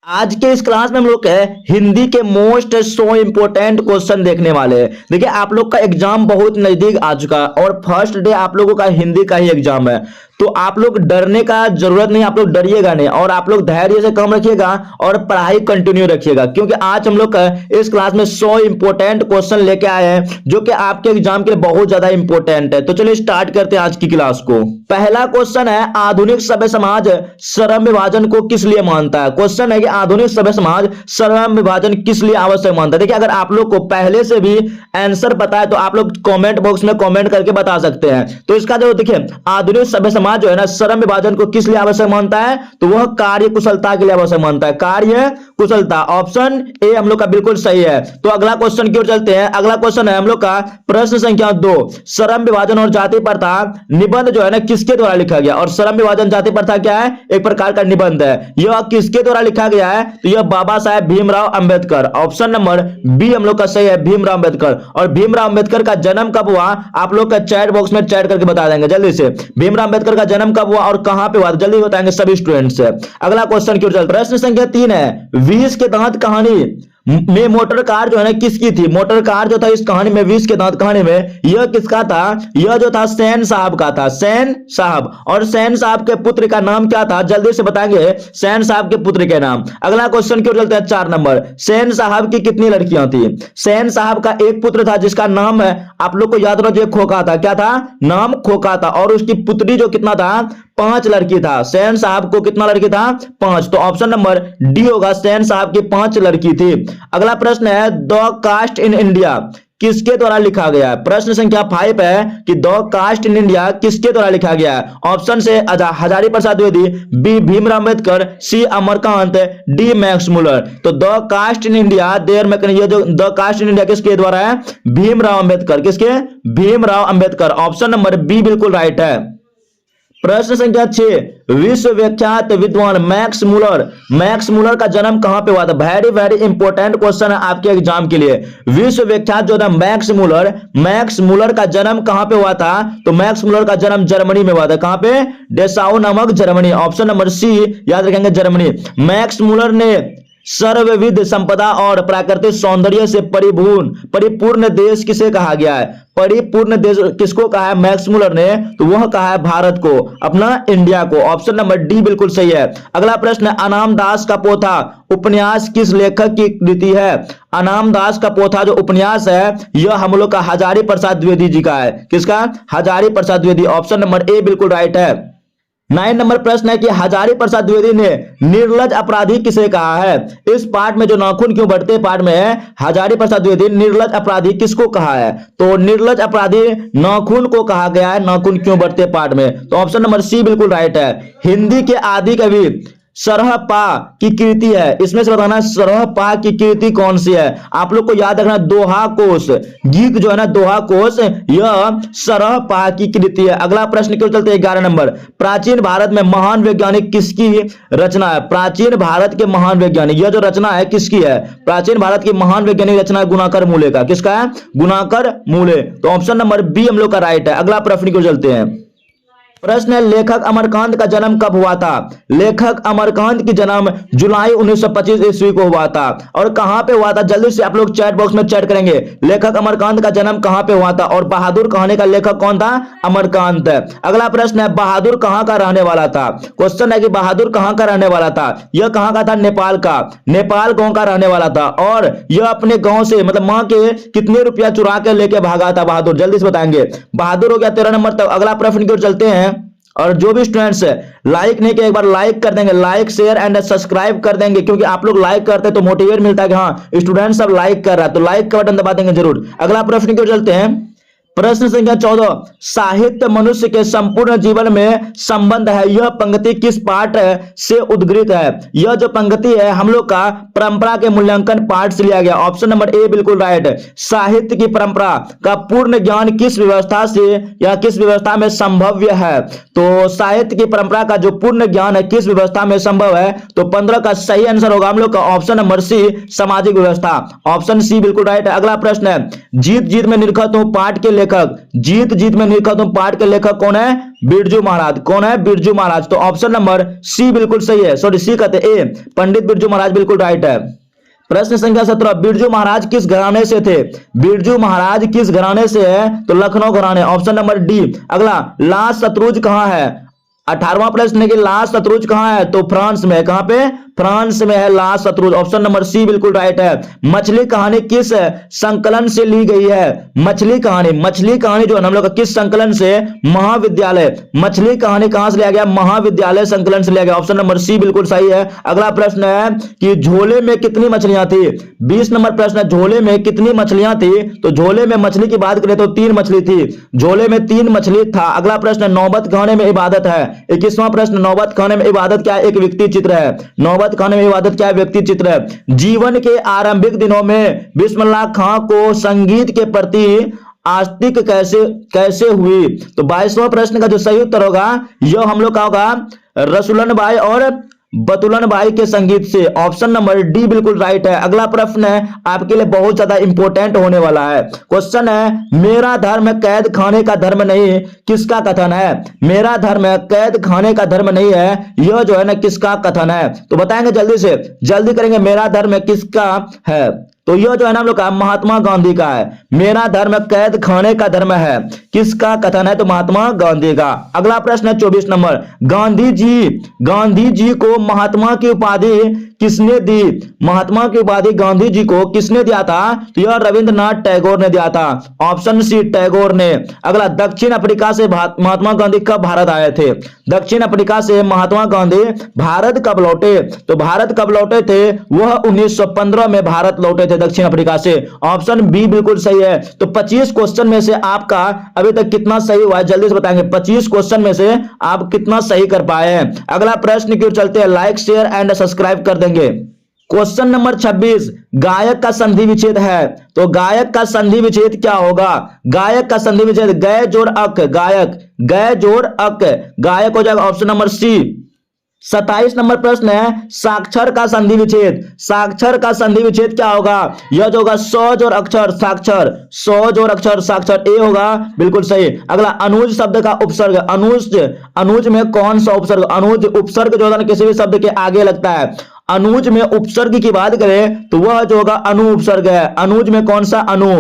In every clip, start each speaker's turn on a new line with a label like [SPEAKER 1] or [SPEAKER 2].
[SPEAKER 1] आज के इस क्लास में हम लोग हिंदी के मोस्ट सो इंपोर्टेंट क्वेश्चन देखने वाले हैं। देखिए आप लोग का एग्जाम बहुत नजदीक आ चुका है और फर्स्ट डे आप लोगों का हिंदी का ही एग्जाम है, तो आप लोग डरने का जरूरत नहीं, आप लोग डरिएगा नहीं और आप लोग धैर्य से काम रखिएगा और पढ़ाई कंटिन्यू रखिएगा, क्योंकि आज हम लोग इस क्लास में 100 इंपोर्टेंट क्वेश्चन लेके आए हैं जो कि आपके एग्जाम के लिए बहुत ज्यादा इंपोर्टेंट है। तो चलिए स्टार्ट करते हैं आज की क्लास को। पहला क्वेश्चन है, आधुनिक सभ्य समाज श्रम विभाजन को किस लिए मानता है। क्वेश्चन है कि आधुनिक सभ्य समाज श्रम विभाजन किस लिए आवश्यक मानता है। देखिए अगर आप लोग को पहले से भी आंसर पता है तो आप लोग कमेंट बॉक्स में कमेंट करके बता सकते हैं। तो इसका जो देखिए आधुनिक सभ्य समाज जो है ना श्रम विभाजन को किस लिए आवश्यक मानता है, तो वह कार्य कुशलता के लिए आवश्यक मानता है। कार्य कुशलता, ऑप्शन ए हम लोग का बिल्कुल सही है। तो अगला क्वेश्चन की ओर चलते हैं। अगला क्वेश्चन है हम लोग का प्रश्न संख्या 2, श्रम विभाजन और जाति प्रथा निबंध जो है ना किसके द्वारा लिखा गया। और श्रम विभाजन जाति प्रथा क्या है, एक प्रकार का निबंध है। यह किसके द्वारा लिखा गया है, तो यह Baba Saheb Bhimrao Ambedkar. Option number B हम लोग का सही है, भीमराव अंबेडकर। और भीमराव अंबेडकर का जन्म कब हुआ, आप लोग का चैट बॉक्स में चैट करके बता देंगे जल्दी से। भीमराव अंबेडकर का जन्म कब हुआ और कहां पे हुआ, जल्दी बताएंगे सभी स्टूडेंट्स। अगला क्वेश्चन की ओर चलते। प्रश्न संख्या 3 है, 20 के दांत कहानी में मोटर कार जो है ना किसकी थी। मोटर कार जो था इस कहानी में, 20 के दांत कहानी में, यह किसका था, यह जो था सेन साहब का था, सेन साहब। और सेन साहब के पुत्र का नाम क्या था, जल्दी से बताएंगे सेन साहब के पुत्र के नाम। अगला क्वेश्चन की ओर चलते हैं 4 नंबर, सेन साहब की कितनी लड़कियां थी। सेन साहब का एक पुत्र था जिसका नाम है आप लोग को याद रखिए खोका था। क्या था, नाम खोका था। और उसकी पुत्री जो कितना था, 5 लड़की था। सेन साहब को कितना लड़की था, 5। तो ऑप्शन नंबर डी होगा, सेन साहब की 5 लड़की थी। अगला प्रश्न है, द कास्ट इन इंडिया किसके द्वारा लिखा गया है। प्रश्न संख्या 5 है कि द कास्ट इन इंडिया किसके द्वारा लिखा गया है। ऑप्शन से Hazari Prasad Dwivedi, B Bhimrao Ambedkar, C Amarkant, D Max Muller. तो the caste in India there में ये जो द कास्ट इन इंडिया किसके द्वारा है, भीमराव अंबेडकर। किसके, Bhimrao Ambedkar. Option number B बिल्कुल राइट है। प्रश्न संख्या 6, विश्व विख्यात विद्वान मैक्स मुलर का जन्म कहां पे हुआ था। वेरी वेरी इंपॉर्टेंट क्वेश्चन है आपके एग्जाम के लिए। विश्व विख्यात जो था मैक्स मुलर का जन्म कहां पे हुआ था, तो मैक्स मुलर का जन्म जर्मनी में हुआ था। कहां पे, डेसाउ नामक जर्मनी। ऑप्शन नंबर सी याद रखेंगे, जर्मनी। मैक्स मुलर ने सर्वविध संपदा और प्राकृतिक सौंदर्य से परिपूर्ण देश किसे कहा गया है। परिपूर्ण देश किसको कहा है मैक्स मुलर ने, तो वह कहा है भारत को, अपना इंडिया को। ऑप्शन नंबर डी बिल्कुल सही है। अगला प्रश्न है, अनाम दास का पोथा उपन्यास किस लेखक की कृति है। अनाम दास का पोथा जो उपन्यास है यह हम लोग का हजारी प्रसाद द्विवेदी जी का है। किसका, Hazari Prasad Dwivedi. Option number A बिल्कुल राइट है। 9 नंबर प्रश्न है कि हजारी प्रसाद द्विवेदी ने निर्लज अपराधी किसे कहा है। इस पार्ट में जो नाखून क्यों बढ़ते पार्ट में है, हजारी प्रसाद द्विवेदी निर्लज अपराधी किसको कहा है, तो निर्लज अपराधी नाखून को कहा गया है, नाखून क्यों बढ़ते पार्ट में। तो ऑप्शन नंबर सी बिल्कुल राइट है। हिंदी के आदि कवि सरहपा की कृति है, इसमें से बताना सरहपा की कृति कौन सी है। आप लोग को याद रखना दोहा कोश, गीत जो है ना दोहा कोश, यह सरहपा की कृति है। अगला प्रश्न क्यों चलते हैं 11 नंबर, प्राचीन भारत में महान वैज्ञानिक किसकी रचना है। प्राचीन भारत के महान वैज्ञानिक, यह जो रचना है किसकी है, प्राचीन भारत की महान वैज्ञानिक रचना गुणाकर मूले का। किसका है, गुणाकर मूले। तो ऑप्शन नंबर बी हम लोग का राइट है। अगला प्रश्न क्यों चलते हैं। प्रश्न है, लेखक अमरकांत का जन्म कब हुआ था। लेखक अमरकांत की जन्म जुलाई 1925 ईस्वी को हुआ था। और कहां पे हुआ था, जल्दी से आप लोग चैट बॉक्स में चैट करेंगे, लेखक अमरकांत का जन्म कहां पे हुआ था। और बहादुर कहानी का लेखक कौन था, अमरकांत। अगला प्रश्न है, बहादुर कहां का रहने वाला था। क्वेश्चन है कि बहादुर कहां का रहने वाला था। यह कहां का था, नेपाल का, नेपाल गांव का रहने वाला था। और यह अपने गांव से मतलब मां के कितने रुपया चुरा के लेके भागा था बहादुर, जल्दी से बताएंगे। बहादुर हो गया 13 नंबर तक। अगला प्रश्न की ओर चलते हैं। और जो भी स्टूडेंट्स लाइक नहीं किए एक बार लाइक कर देंगे, लाइक शेयर एंड सब्सक्राइब कर देंगे, क्योंकि आप लोग लाइक करते हैं तो मोटिवेट मिलता है कि हाँ स्टूडेंट सब लाइक कर रहा है, तो लाइक का बटन दबा देंगे जरूर। अगला प्रश्न की ओर चलते हैं। प्रश्न संख्या 14, साहित्य मनुष्य के संपूर्ण जीवन में संबंध है, यह पंक्ति किस पाठ से उद्गृत है। यह जो पंक्ति है हम लोग का परंपरा के मूल्यांकन पाठ से लिया गया। ऑप्शन नंबर ए बिल्कुल राइट है। साहित्य की परंपरा का पूर्ण ज्ञान किस व्यवस्था से या किस व्यवस्था में संभव्य है। तो साहित्य की परंपरा का जो पूर्ण ज्ञान है किस व्यवस्था में संभव है, तो 15 का सही आंसर होगा हम लोग का ऑप्शन नंबर सी, सामाजिक व्यवस्था। ऑप्शन सी बिल्कुल राइट है। अगला प्रश्न है, जीत जीत में निरखत हूं पाठ के लेखक, जीत जीत में लिखा तुम पाठ के लेखक कौन है? बिरजू महाराज। कौन है? बिरजू महाराज। तो ऑप्शन नंबर सी बिल्कुल सही है, सॉरी सी कहते ए, पंडित बिरजू महाराज बिल्कुल राइट है। प्रश्न संख्या 17, बिरजू महाराज किस घराने से थे? बिरजू महाराज किस घराने से है? तो लखनऊ घराने, ऑप्शन नंबर डी। अगला, लाल शतरूंज कहां है? 18वां प्रश्न है कि लाल शतरूंज कहां है? तो फ्रांस में है। कहां पे? फ्रांस में है लाल शतरूंज, ऑप्शन नंबर सी बिल्कुल राइट है। मछली कहानी किस संकलन से ली गई है? मछली कहानी जो है हम लोग का किस संकलन से? महाविद्यालय। मछली कहानी कहां से लिया गया? महाविद्यालय संकलन से लिया गया, ऑप्शन नंबर सी बिल्कुल सही है। अगला प्रश्न है कि झोले में कितनी मछलियां थी? 20 नंबर प्रश्न है, झोले में कितनी मछलियां थी? तो झोले में मछली की बात करें तो 3 मछली थी, झोले में 3 मछली था। अगला प्रश्न, नौबत खाने में इबादत है। 21वां प्रश्न, नौबत खाने में इबादत क्या है? एक व्यक्ति चित्र है। नौबत खाने में इबादत क्या है? व्यक्ति चित्र है। जीवन के आरंभिक दिनों में बिस्मिल्लाह खां को संगीत के प्रति आस्तिक कैसे हुई? तो 22वां प्रश्न का जो सही उत्तर होगा यह हम लोग का होगा रसूलन बाई और बतुलन बाई के संगीत से, ऑप्शन नंबर डी बिल्कुल राइट है। अगला प्रश्न है आपके लिए बहुत ज्यादा इंपॉर्टेंट होने वाला है। क्वेश्चन है, मेरा धर्म कैद खाने का धर्म नहीं, किसका कथन है? मेरा धर्म कैद खाने का धर्म नहीं है, यह जो है ना किसका कथन है? तो बताएंगे जल्दी से, जल्दी करेंगे। मेरा धर्म किसका है? तो यह जो है ना हम लोग का महात्मा गांधी का है। मेरा धर्म कैद खाने का धर्म है, किसका कथन है? तो महात्मा गांधी का। अगला प्रश्न है 24 नंबर, गांधी जी को महात्मा की उपाधि किसने दी? महात्मा की उपाधि गांधी जी को किसने दिया था? तो यह रविंद्रनाथ टैगोर ने दिया था, ऑप्शन सी टैगोर ने। अगला, दक्षिण अफ्रीका से महात्मा गांधी कब भारत आए थे? दक्षिण अफ्रीका से महात्मा गांधी भारत कब लौटे? तो भारत कब लौटे थे? वह 1915 में भारत लौटे थे दक्षिण अफ्रीका से, ऑप्शन बी बिल्कुल सही है। तो 25 क्वेश्चन में से आपका अभी तक कितना सही हुआ है जल्दी से बताएंगे। 25 क्वेश्चन में से आप कितना सही कर पाए हैं। अगला प्रश्न की ओर चलते हैं, लाइक शेयर एंड सब्सक्राइब कर देंगे। क्वेश्चन नंबर 26, गायक का संधि विच्छेद है। तो गायक का संधि विच्छेद क्या होगा? गायक का संधि विच्छेद गय जोड़ अक, गायक गय जोड़ अक, गायक हो जाएगा, ऑप्शन नंबर सी। 27 नंबर प्रश्न है, साक्षर का संधि विच्छेद। साक्षर का संधि विच्छेद क्या होगा? यह जो होगा सौ जोड़ अक्षर साक्षर, सौ जोड़ अक्षर साक्षर, ए होगा बिल्कुल सही। अगला, अनुज शब्द का उपसर्ग। अनुज में कौन सा उपसर्ग? अनुज उपसर्ग जो है किसी भी शब्द के आगे लगता है। अनुज में उपसर्ग की बात करें तो वह जो होगा अनु उपसर्ग है। अनुज में कौन सा? अनु।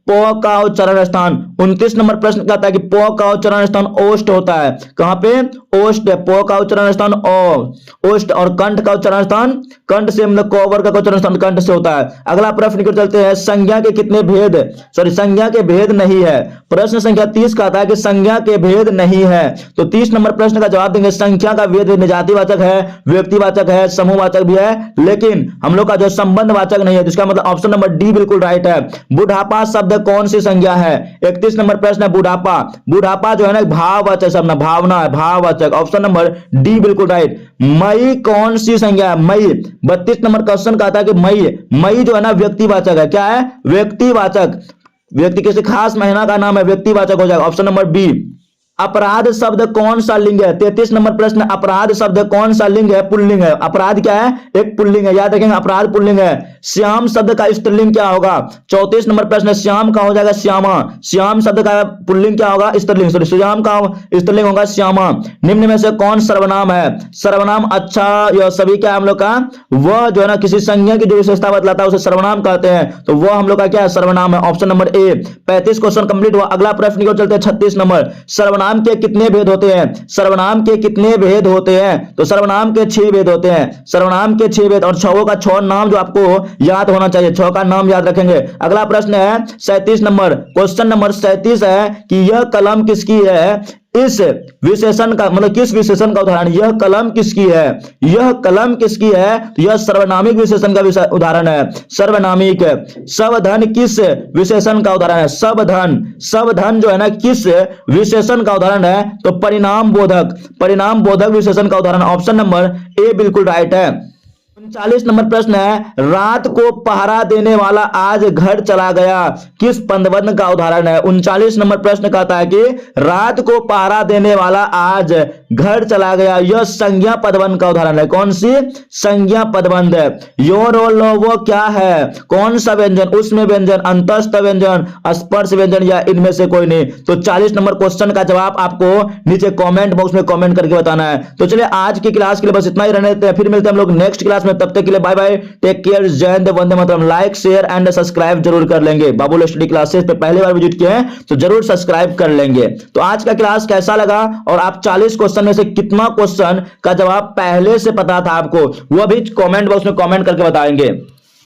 [SPEAKER 1] प का उच्चारण स्थान, 29 नंबर प्रश्न कहता है कि प का उच्चारण स्थान ओष्ठ होता है। कहां पे? ओष्ठ। प का उच्चारण स्थान ओष्ठ, और कंठ का उच्चारण स्थान कंठ से, मतलब क वर्ग का उच्चारण स्थान कंठ से होता है। अगला प्रश्न की ओर चलते हैं, संज्ञा के कितने भेद? संज्ञा के भेद नहीं है। प्रश्न संख्या 30 कहता है कि संज्ञा के भेद नहीं है। तो 30 नंबर प्रश्न का जवाब देंगे, संख्या का भेद निजातिवाचक है, व्यक्तिवाचक है, समूहवाचक भी है, लेकिन हम लोग का जो संबंधवाचक नहीं है। जिसका मतलब ऑप्शन नंबर डी बिल्कुल राइट है। बुढ़ापा शब्द कौन सी संज्ञा है? 31 नंबर प्रश्न है, बुढ़ापा। बुढ़ापा जो है ना भाववाचक शब्द, भावना है, भाववाचक, ऑप्शन नंबर डी बिल्कुल राइट। मई कौन सी संज्ञा है? मई। 32 नंबर क्वेश्चन कहता है कि मई जो है ना व्यक्तिवाचक है। क्या है? व्यक्तिवाचक। व्यक्ति किसी खास महीना का नाम है, व्यक्तिवाचक हो जाएगा, ऑप्शन नंबर बी। अपराध शब्द कौन सा लिंग है? 33 नंबर प्रश्न, अपराध शब्द कौन सा लिंग है? पुल्लिंग है। अपराध क्या है? एक पुल्लिंग है, याद रखेंगे, अपराध पुल्लिंग है। श्याम शब्द का स्त्रीलिंग क्या होगा? 34 नंबर प्रश्न, श्याम का हो जाएगा श्यामा। श्याम शब्द का पुल्लिंग क्या होगा? स्त्रीलिंग, सॉरी, श्याम का स्त्रीलिंग होगा श्यामा। निम्न में से कौन सर्वनाम है? सर्वनाम अच्छा या सभी क्या हम लोग का? वह जो है ना किसी संज्ञा की जो विशेषता बतलाता है उसे सर्वनाम कहते हैं, तो वह हम लोग का क्या है? सर्वनाम है, option number A. 35 question complete हुआ। अगला प्रश्न की ओर चलते हैं, 36 नंबर, सर्वनाम के कितने भेद होते हैं? सर्वनाम के कितने भेद होते हैं? तो सर्वनाम के 6 भेद होते हैं। सर्वनाम के 6 भेद, और 6 का 6 नाम जो आपको याद होना चाहिए, 6 का नाम याद रखेंगे। अगला प्रश्न है 37 नंबर, क्वेश्चन नंबर 37 है कि यह कलम किसकी है? इस विशेषण का मतलब किस विशेषण का उदाहरण? यह कलम किसकी है? यह कलम किसकी है? तो यह सर्वनामिक विशेषण का उदाहरण है, सर्वनामिक। सबधन किस विशेषण का उदाहरण है? सबधन जो है ना किस विशेषण का उदाहरण है? तो परिणाम बोधक विशेषण का उदाहरण, ऑप्शन नंबर ए बिल्कुल राइट है। 39 नंबर प्रश्न है, रात को पहरा देने वाला आज घर चला गया, किस पदबंध का उदाहरण है? 39 नंबर प्रश्न कहता है कि रात को पहरा देने वाला आज घर चला गया, यह संज्ञा पदबंध का उदाहरण है। कौन सी? संज्ञा पदबंध है। योर और लो वो क्या है? कौन सा व्यंजन? उसमें व्यंजन, अंतस्थ व्यंजन, स्पर्श व्यंजन या इनमें से कोई नहीं। तो 40 नंबर क्वेश्चन का जवाब आपको नीचे कमेंट बॉक्स में कमेंट करके बताना है। तो चलिए आज की क्लास के लिए बस इतना ही रहने देते हैं, फिर मिलते हैं हम लोग नेक्स्ट क्लास में। तब तक के लिए बाय बाय, टेक केयर, जय Hind, Vande Mataram. Like share and subscribe जरूर कर लेंगे। बाबुल स्टडी क्लासेस पे पहली बार विजिट किए हैं तो जरूर सब्सक्राइब कर लेंगे। तो आज का क्लास कैसा लगा और आप 40 क्वेश्चन में से कितना क्वेश्चन का जवाब पहले से पता था आपको, वो भी कमेंट बॉक्स में कमेंट करके बताएंगे।